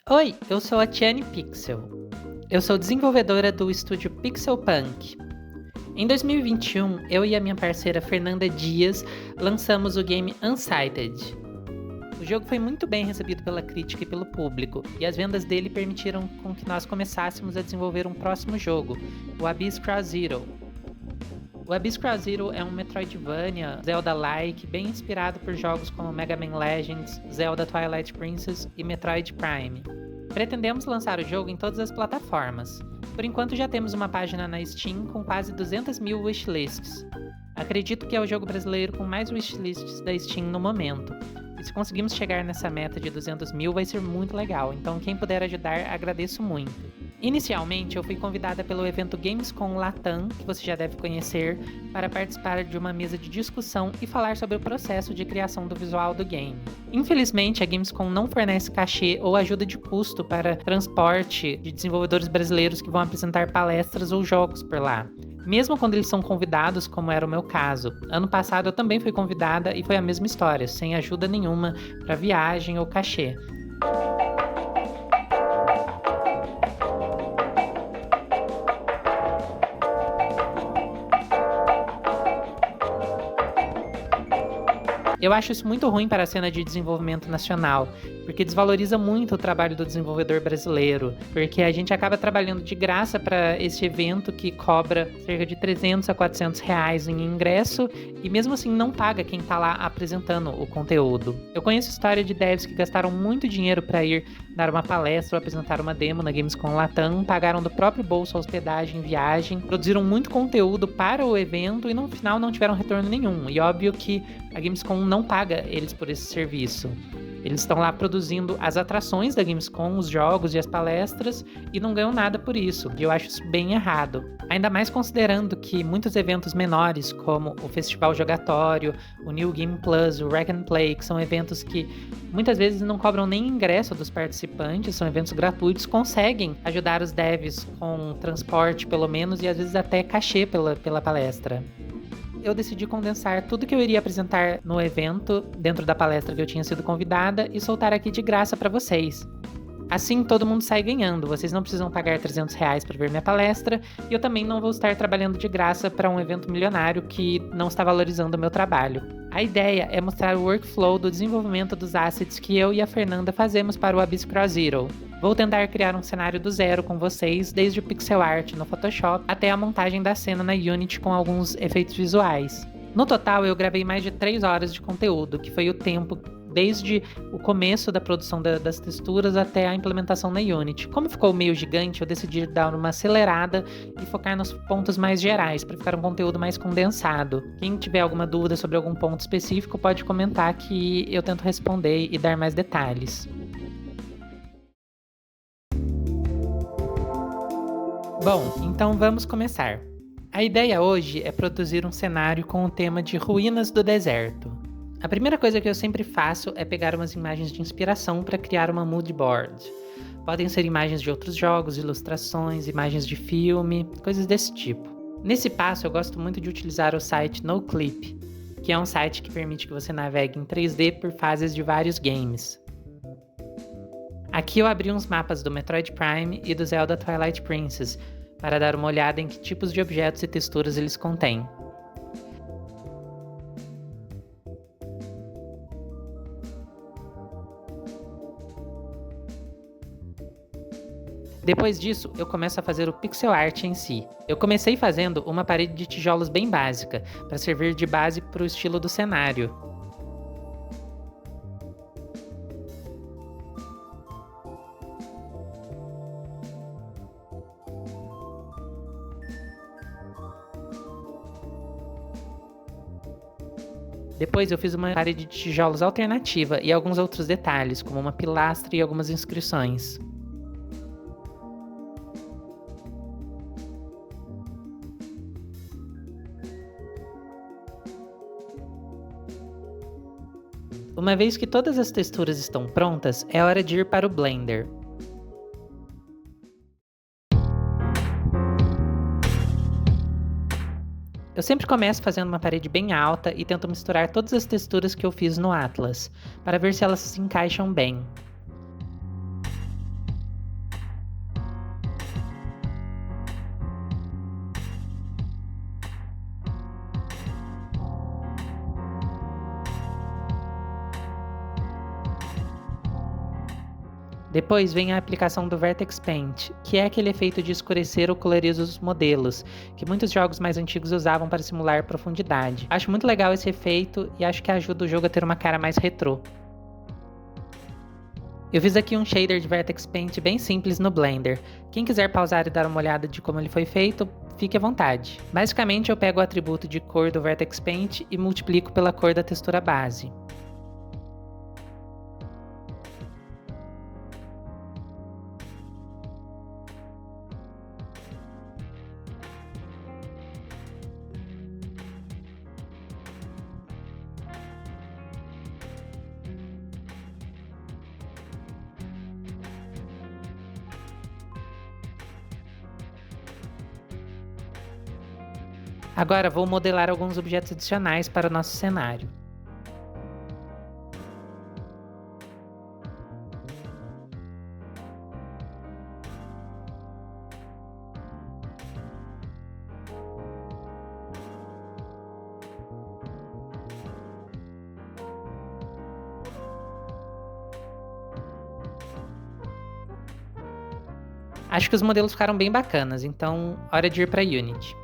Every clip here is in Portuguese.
Oi, eu sou a Tiane Pixel. Eu sou desenvolvedora do estúdio Pixel Punk. Em 2021, eu e a minha parceira Fernanda Dias lançamos o game Unsighted. O jogo foi muito bem recebido pela crítica e pelo público, e as vendas dele permitiram com que nós começássemos a desenvolver um próximo jogo, o Abyss Cross Zero. O Abyss Cross Zero é um Metroidvania, Zelda-like, bem inspirado por jogos como Mega Man Legends, Zelda Twilight Princess e Metroid Prime. Pretendemos lançar o jogo em todas as plataformas. Por enquanto já temos uma página na Steam com quase 200 mil wishlists. Acredito que é o jogo brasileiro com mais wishlists da Steam no momento. E se conseguirmos chegar nessa meta de 200 mil vai ser muito legal, então quem puder ajudar, agradeço muito. Inicialmente eu fui convidada pelo evento Gamescom Latam, que você já deve conhecer, para participar de uma mesa de discussão e falar sobre o processo de criação do visual do game. Infelizmente a Gamescom não fornece cachê ou ajuda de custo para transporte de desenvolvedores brasileiros que vão apresentar palestras ou jogos por lá. Mesmo quando eles são convidados, como era o meu caso. Ano passado eu também fui convidada e foi a mesma história, sem ajuda nenhuma para viagem ou cachê. Eu acho isso muito ruim para a cena de desenvolvimento nacional, porque desvaloriza muito o trabalho do desenvolvedor brasileiro, porque a gente acaba trabalhando de graça para esse evento que cobra cerca de 300 a 400 reais em ingresso e mesmo assim não paga quem está lá apresentando o conteúdo. Eu conheço história de devs que gastaram muito dinheiro para ir dar uma palestra ou apresentar uma demo na Gamescom Latam, pagaram do próprio bolso a hospedagem, viagem, produziram muito conteúdo para o evento e no final não tiveram retorno nenhum. E óbvio que a Gamescom não paga eles por esse serviço. Eles estão lá produzindo as atrações da Gamescom, os jogos e as palestras e não ganham nada por isso, e eu acho isso bem errado. Ainda mais considerando que muitos eventos menores, como o Festival Jogatório, o New Game Plus, o Rack and Play, que são eventos que muitas vezes não cobram nem ingresso dos participantes, são eventos gratuitos, conseguem ajudar os devs com transporte pelo menos e às vezes até cachê pela palestra. Eu decidi condensar tudo que eu iria apresentar no evento, dentro da palestra que eu tinha sido convidada, e soltar aqui de graça para vocês. Assim, todo mundo sai ganhando, vocês não precisam pagar 300 reais para ver minha palestra, e eu também não vou estar trabalhando de graça para um evento milionário que não está valorizando o meu trabalho. A ideia é mostrar o workflow do desenvolvimento dos assets que eu e a Fernanda fazemos para o Abyss Cross Zero. Vou tentar criar um cenário do zero com vocês, desde o pixel art no Photoshop até a montagem da cena na Unity com alguns efeitos visuais. No total, eu gravei mais de 3 horas de conteúdo, que foi o tempo desde o começo da produção das texturas até a implementação na Unity. Como ficou meio gigante, eu decidi dar uma acelerada e focar nos pontos mais gerais, para ficar um conteúdo mais condensado. Quem tiver alguma dúvida sobre algum ponto específico, pode comentar que eu tento responder e dar mais detalhes. Bom, então vamos começar. A ideia hoje é produzir um cenário com o tema de ruínas do deserto. A primeira coisa que eu sempre faço é pegar umas imagens de inspiração para criar uma mood board. Podem ser imagens de outros jogos, ilustrações, imagens de filme, coisas desse tipo. Nesse passo eu gosto muito de utilizar o site NoClip, que é um site que permite que você navegue em 3D por fases de vários games. Aqui eu abri uns mapas do Metroid Prime e do Zelda Twilight Princess, para dar uma olhada em que tipos de objetos e texturas eles contêm. Depois disso, eu começo a fazer o pixel art em si. Eu comecei fazendo uma parede de tijolos bem básica, para servir de base para o estilo do cenário. Depois eu fiz uma parede de tijolos alternativa e alguns outros detalhes, como uma pilastra e algumas inscrições. Uma vez que todas as texturas estão prontas, é hora de ir para o Blender. Eu sempre começo fazendo uma parede bem alta e tento misturar todas as texturas que eu fiz no Atlas, para ver se elas se encaixam bem. Depois vem a aplicação do Vertex Paint, que é aquele efeito de escurecer ou colorir os modelos, que muitos jogos mais antigos usavam para simular profundidade. Acho muito legal esse efeito e acho que ajuda o jogo a ter uma cara mais retrô. Eu fiz aqui um shader de Vertex Paint bem simples no Blender. Quem quiser pausar e dar uma olhada de como ele foi feito, fique à vontade. Basicamente eu pego o atributo de cor do Vertex Paint e multiplico pela cor da textura base. Agora vou modelar alguns objetos adicionais para o nosso cenário. Acho que os modelos ficaram bem bacanas, então hora de ir para Unity.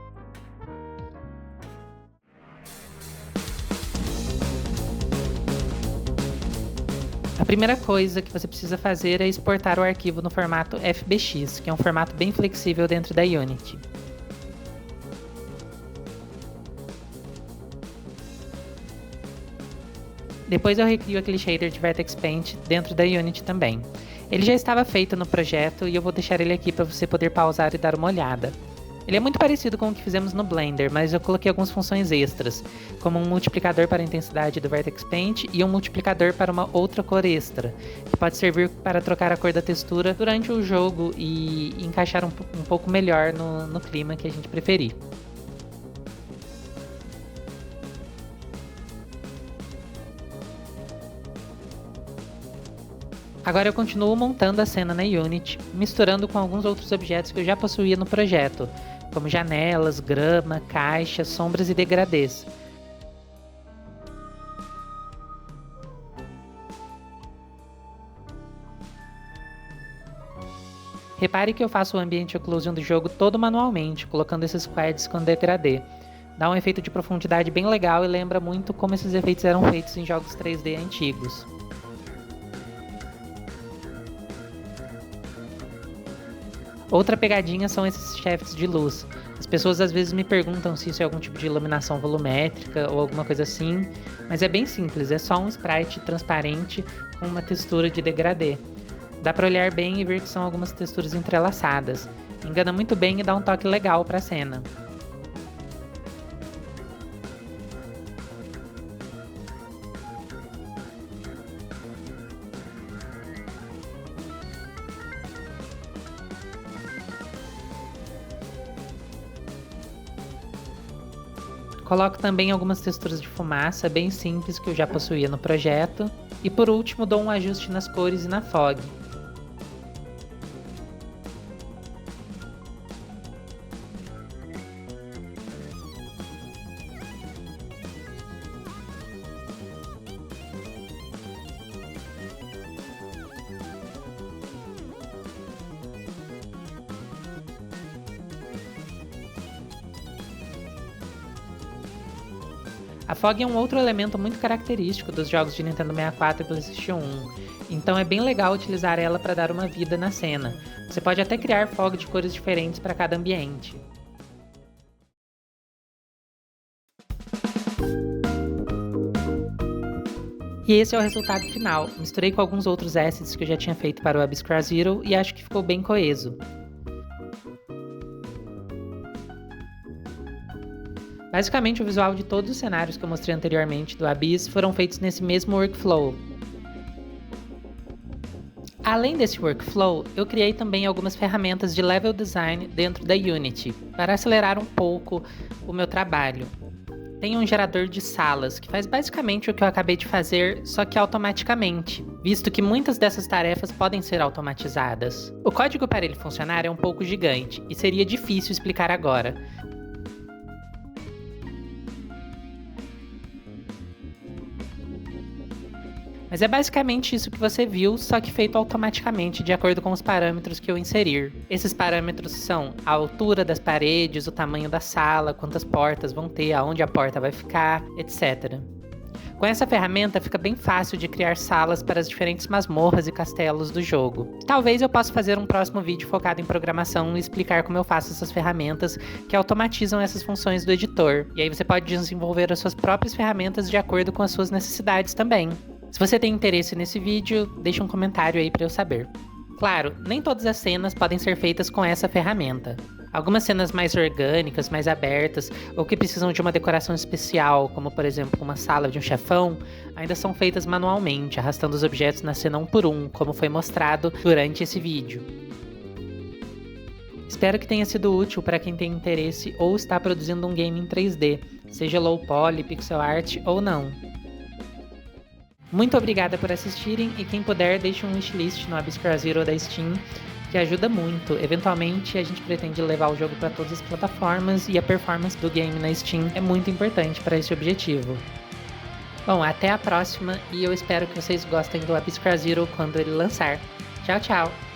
A primeira coisa que você precisa fazer é exportar o arquivo no formato FBX, que é um formato bem flexível dentro da Unity. Depois eu recrio aquele shader de Vertex Paint dentro da Unity também. Ele já estava feito no projeto e eu vou deixar ele aqui para você poder pausar e dar uma olhada. Ele é muito parecido com o que fizemos no Blender, mas eu coloquei algumas funções extras, como um multiplicador para a intensidade do Vertex Paint e um multiplicador para uma outra cor extra, que pode servir para trocar a cor da textura durante o jogo e encaixar um pouco melhor no clima que a gente preferir. Agora eu continuo montando a cena na Unity, misturando com alguns outros objetos que eu já possuía no projeto, como janelas, grama, caixas, sombras e degradês. Repare que eu faço o ambiente occlusion do jogo todo manualmente, colocando esses quads com degradê. Dá um efeito de profundidade bem legal e lembra muito como esses efeitos eram feitos em jogos 3D antigos. Outra pegadinha são esses shafts de luz. As pessoas às vezes me perguntam se isso é algum tipo de iluminação volumétrica ou alguma coisa assim, mas é bem simples, é só um sprite transparente com uma textura de degradê. Dá pra olhar bem e ver que são algumas texturas entrelaçadas. Engana muito bem e dá um toque legal pra cena. Coloco também algumas texturas de fumaça bem simples que eu já possuía no projeto. E por último dou um ajuste nas cores e na fog. A fog é um outro elemento muito característico dos jogos de Nintendo 64 e PlayStation 1, então é bem legal utilizar ela para dar uma vida na cena. Você pode até criar fog de cores diferentes para cada ambiente. E esse é o resultado final. Misturei com alguns outros assets que eu já tinha feito para o Abyss Cross Zero e acho que ficou bem coeso. Basicamente, o visual de todos os cenários que eu mostrei anteriormente do Abyss foram feitos nesse mesmo workflow. Além desse workflow, eu criei também algumas ferramentas de level design dentro da Unity, para acelerar um pouco o meu trabalho. Tem um gerador de salas, que faz basicamente o que eu acabei de fazer, só que automaticamente, visto que muitas dessas tarefas podem ser automatizadas. O código para ele funcionar é um pouco gigante, e seria difícil explicar agora. Mas é basicamente isso que você viu, só que feito automaticamente de acordo com os parâmetros que eu inserir. Esses parâmetros são a altura das paredes, o tamanho da sala, quantas portas vão ter, aonde a porta vai ficar, etc. Com essa ferramenta fica bem fácil de criar salas para as diferentes masmorras e castelos do jogo. Talvez eu possa fazer um próximo vídeo focado em programação e explicar como eu faço essas ferramentas que automatizam essas funções do editor. E aí você pode desenvolver as suas próprias ferramentas de acordo com as suas necessidades também. Se você tem interesse nesse vídeo, deixa um comentário aí para eu saber. Claro, nem todas as cenas podem ser feitas com essa ferramenta. Algumas cenas mais orgânicas, mais abertas, ou que precisam de uma decoração especial, como por exemplo uma sala de um chefão, ainda são feitas manualmente, arrastando os objetos na cena um por um, como foi mostrado durante esse vídeo. Espero que tenha sido útil para quem tem interesse ou está produzindo um game em 3D, seja low poly, pixel art ou não. Muito obrigada por assistirem e quem puder deixe um wishlist no Abyss Cross Zero da Steam, que ajuda muito. Eventualmente a gente pretende levar o jogo para todas as plataformas e a performance do game na Steam é muito importante para esse objetivo. Bom, até a próxima e eu espero que vocês gostem do Abyss Cross Zero quando ele lançar. Tchau, tchau!